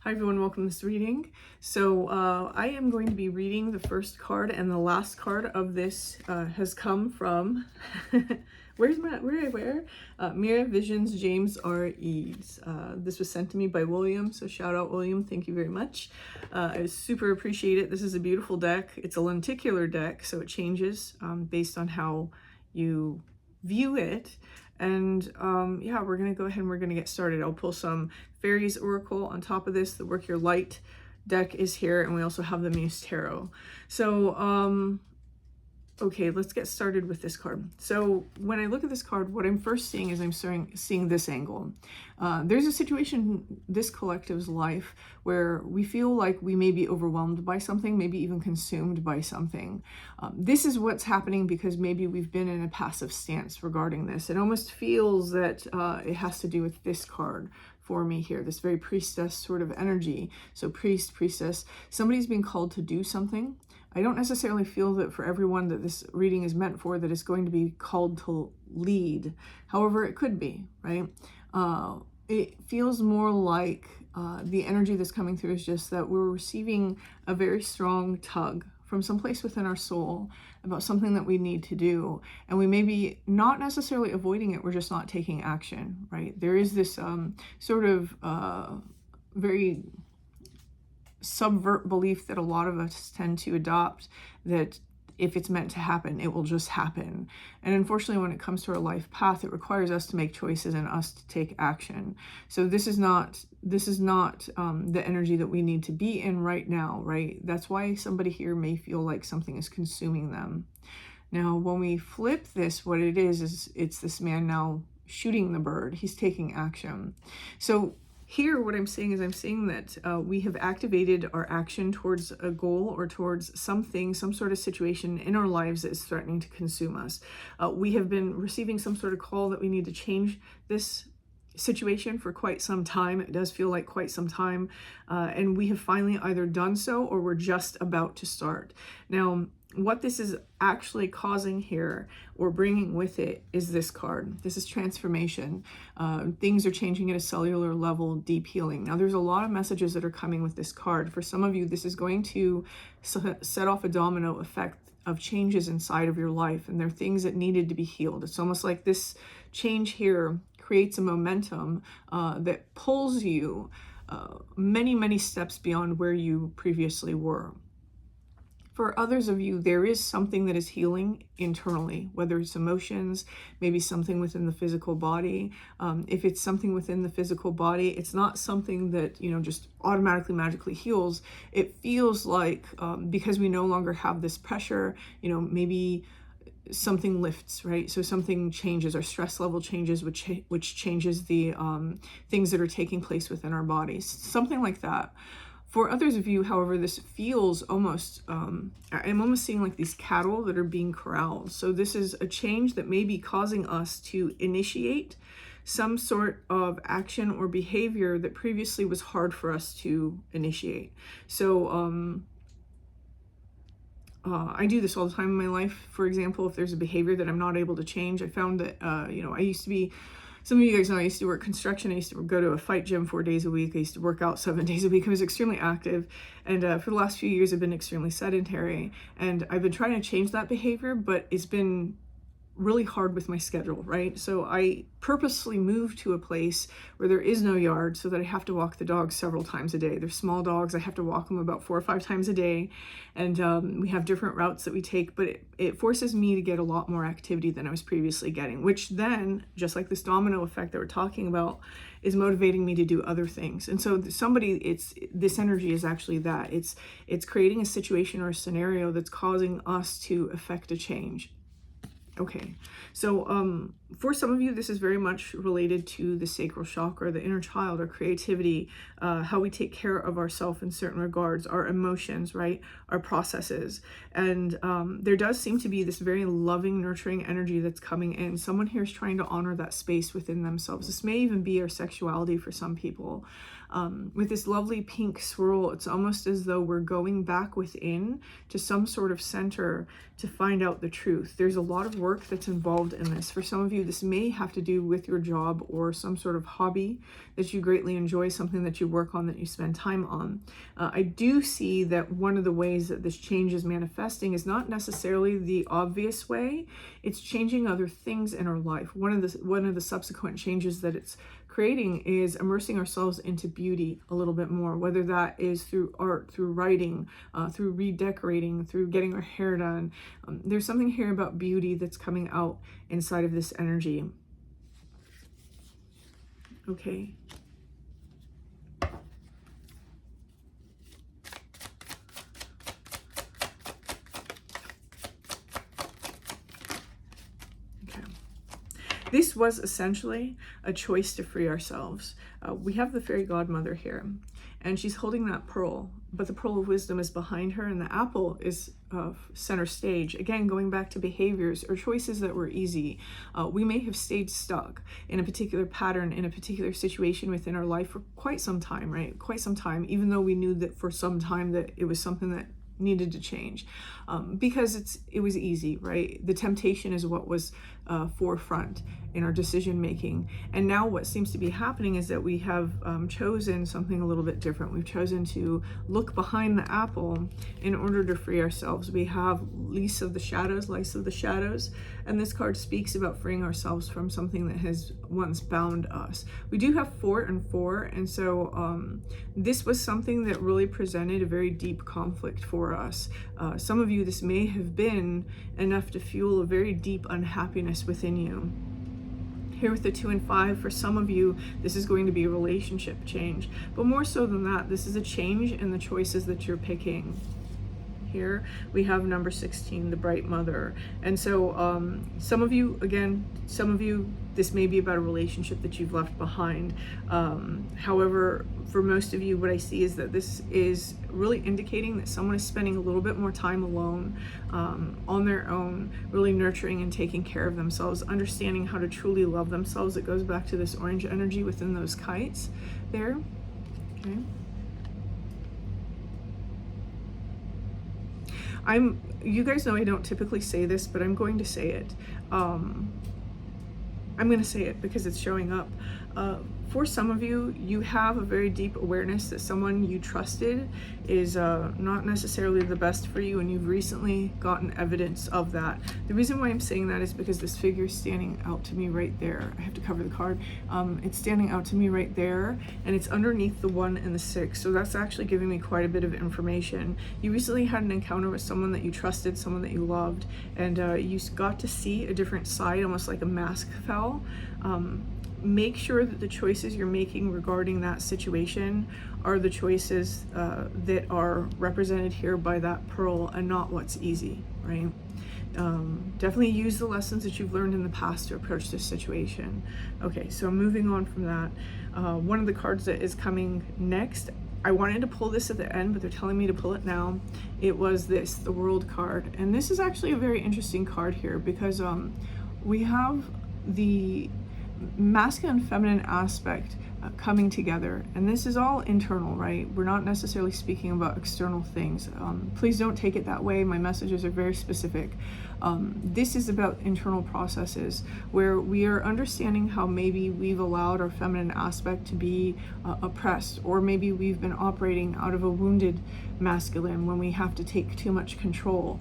Hi everyone, welcome to this reading. So I am going to be reading the first card, and the last card of this has come from Mira Visions, James R. Eads. This was sent to me by William, so shout out William, thank you very much. I super appreciate it. This is a beautiful deck. It's a lenticular deck, so it changes based on how you view it. And yeah, we're gonna go ahead and we're gonna get started. I'll pull some Fairies Oracle on top of this. The Work Your Light deck is here, and we also have the Muse Tarot. So okay, let's get started with this card. So when I look at this card, what I'm first seeing is I'm seeing this angle. There's a situation in this collective's life where we feel like we may be overwhelmed by something, maybe even consumed by something. This is what's happening because maybe we've been in a passive stance regarding this. It almost feels that it has to do with this card for me here, this very priestess sort of energy. So priest, priestess, somebody's being called to do something. I don't necessarily feel that for everyone that this reading is meant for, that it's going to be called to lead. However, it could be, right? It feels more like the energy that's coming through is just that we're receiving a very strong tug from someplace within our soul about something that we need to do. And we may be not necessarily avoiding it, we're just not taking action, right? There is this sort of very subvert belief that a lot of us tend to adopt, that if it's meant to happen, it will just happen. And unfortunately, when it comes to our life path, it requires us to make choices and us to take action. So this is not the energy that we need to be in right now, right? That's why somebody here may feel like something is consuming them. Now, when we flip this, what it is it's this man now shooting the bird. He's taking action. So here, what I'm saying is I'm saying that we have activated our action towards a goal or towards something, some sort of situation in our lives that is threatening to consume us. We have been receiving some sort of call that we need to change this situation for quite some time. It does feel like quite some time. And we have finally either done so or we're just about to start. Now, what this is actually causing here or bringing with it is this card. This is transformation. Things are changing at a cellular level, deep healing. Now, there's a lot of messages that are coming with this card. For some of you, this is going to set off a domino effect of changes inside of your life, and there are things that needed to be healed. It's almost like this change here creates a momentum that pulls you many, many steps beyond where you previously were. For others of you, there is something that is healing internally, whether it's emotions, maybe something within the physical body. If it's something within the physical body, it's not something that, just automatically magically heals. It feels like because we no longer have this pressure, maybe something lifts, right? So something changes, our stress level changes, which changes the things that are taking place within our bodies, something like that. For others of you, however, this feels almost, I'm almost seeing like these cattle that are being corralled. So this is a change that may be causing us to initiate some sort of action or behavior that previously was hard for us to initiate. So I do this all the time in my life. For example, if there's a behavior that I'm not able to change, I found that, I used to be, some of you guys know I used to work construction. I used to go to a fight gym 4 days a week. I used to work out 7 days a week. I was extremely active. And for the last few years, I've been extremely sedentary. And I've been trying to change that behavior, but it's been really hard with my schedule, right? So I purposely moved to a place where there is no yard so that I have to walk the dogs several times a day. They're small dogs. I have to walk them about 4 or 5 times a day. And we have different routes that we take, but it forces me to get a lot more activity than I was previously getting, which then, just like this domino effect that we're talking about, is motivating me to do other things. And so this energy is actually that. It's creating a situation or a scenario that's causing us to effect a change. Okay, so for some of you, this is very much related to the sacral chakra, the inner child, our creativity, how we take care of ourselves in certain regards, our emotions, right, our processes. And there does seem to be this very loving, nurturing energy that's coming in. Someone here is trying to honor that space within themselves. This may even be our sexuality for some people. with this lovely pink swirl. It's almost as though we're going back within to some sort of center to find out the truth. There's a lot of work that's involved in this. For some of you, this may have to do with your job or some sort of hobby that you greatly enjoy, something that you work on, that you spend time on. I do see that one of the ways that this change is manifesting is not necessarily the obvious way. It's changing other things in our life. One of the subsequent changes that it's creating is immersing ourselves into beauty a little bit more, whether that is through art, through writing, through redecorating, through getting our hair done. There's something here about beauty that's coming out inside of this energy. Okay. This was essentially a choice to free ourselves. We have the fairy godmother here, and she's holding that pearl, but the pearl of wisdom is behind her, and the apple is center stage. Again, going back to behaviors or choices that were easy. We may have stayed stuck in a particular pattern, in a particular situation within our life for quite some time, right? Quite some time, even though we knew that for some time that it was something that needed to change, because it was easy, right? The temptation is what was forefront in our decision making. And now what seems to be happening is that we have chosen something a little bit different. We've chosen to look behind the apple in order to free ourselves. We have Lice of the Shadows, and this card speaks about freeing ourselves from something that has once bound us. We do have 4 and 4, and so this was something that really presented a very deep conflict for us. Some of you, this may have been enough to fuel a very deep unhappiness within you. Here with the 2 and 5, for some of you, this is going to be a relationship change. But more so than that, this is a change in the choices that you're picking. Here we have number 16, the bright mother. And so some of you, this may be about a relationship that you've left behind. However, for most of you, what I see is that this is really indicating that someone is spending a little bit more time alone, on their own, really nurturing and taking care of themselves, understanding how to truly love themselves. It goes back to this orange energy within those kites there. Okay. You guys know I don't typically say this, but I'm going to say it. I'm going to say it because it's showing up. For some of you, you have a very deep awareness that someone you trusted is not necessarily the best for you, and you've recently gotten evidence of that. The reason why I'm saying that is because this figure is standing out to me right there. I have to cover the card. It's standing out to me right there, and it's underneath the 1 and the 6, so that's actually giving me quite a bit of information. You recently had an encounter with someone that you trusted, someone that you loved, and you got to see a different side, almost like a mask fell. Make sure that the choices you're making regarding that situation are the choices that are represented here by that pearl, and not what's easy, right? Definitely use the lessons that you've learned in the past to approach this situation. Okay, so moving on from that, one of the cards that is coming next, I wanted to pull this at the end, but they're telling me to pull it now. It was this, the World card. And this is actually a very interesting card here because we have the masculine and feminine aspect coming together, and this is all internal, right? We're not necessarily speaking about external things. Please don't take it that way. My messages are very specific. This is about internal processes where we are understanding how maybe we've allowed our feminine aspect to be oppressed, or maybe we've been operating out of a wounded masculine when we have to take too much control.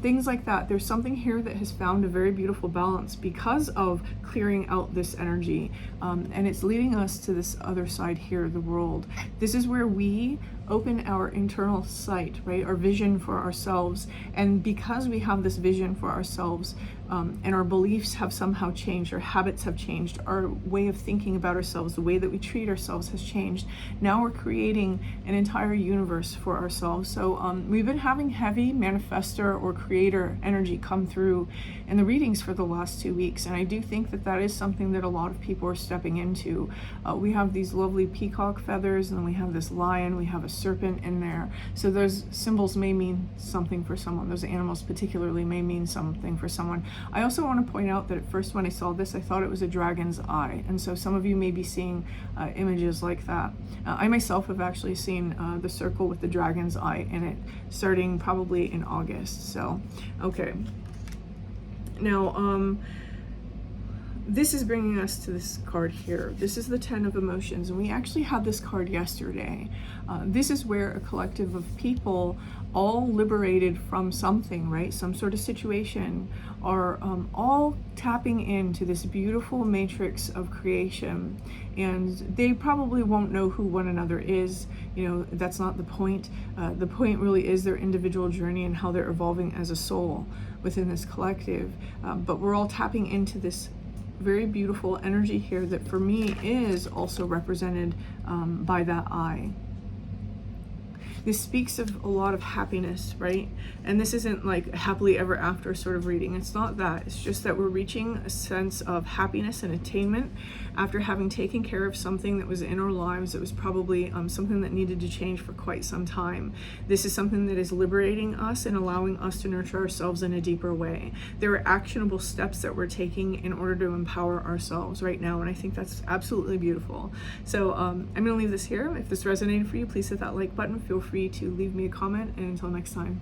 Things like that. There's something here that has found a very beautiful balance because of clearing out this energy, and it's leading us to this other side here, the world. This is where we open our internal sight, right? Our vision for ourselves. And because we have this vision for ourselves, and our beliefs have somehow changed, our habits have changed, our way of thinking about ourselves, the way that we treat ourselves has changed. Now we're creating an entire universe for ourselves. So we've been having heavy manifestor or creator energy come through in the readings for the last 2 weeks. And I do think that that is something that a lot of people are stepping into. We have these lovely peacock feathers, and then we have this lion, we have a serpent in there. So those symbols may mean something for someone. Those animals particularly may mean something for someone. I also want to point out that at first when I saw this, I thought it was a dragon's eye. And so some of you may be seeing images like that. I myself have actually seen the circle with the dragon's eye in it, starting probably in August. So, okay. Now, this is bringing us to this card here. This is the 10 of emotions, and we actually had this card yesterday. This is where a collective of people, all liberated from something, right? Some sort of situation, are all tapping into this beautiful matrix of creation. And they probably won't know who one another is. You know, that's not the point. The point really is their individual journey and how they're evolving as a soul within this collective. But we're all tapping into this very beautiful energy here that for me is also represented by that eye. This speaks of a lot of happiness, right? And this isn't like a happily ever after sort of reading. It's not that. It's just that we're reaching a sense of happiness and attainment after having taken care of something that was in our lives that was probably something that needed to change for quite some time. This is something that is liberating us and allowing us to nurture ourselves in a deeper way. There are actionable steps that we're taking in order to empower ourselves right now, and I think that's absolutely beautiful. So I'm going to leave this here. If this resonated for you, please hit that like button. Feel free to leave me a comment, and until next time.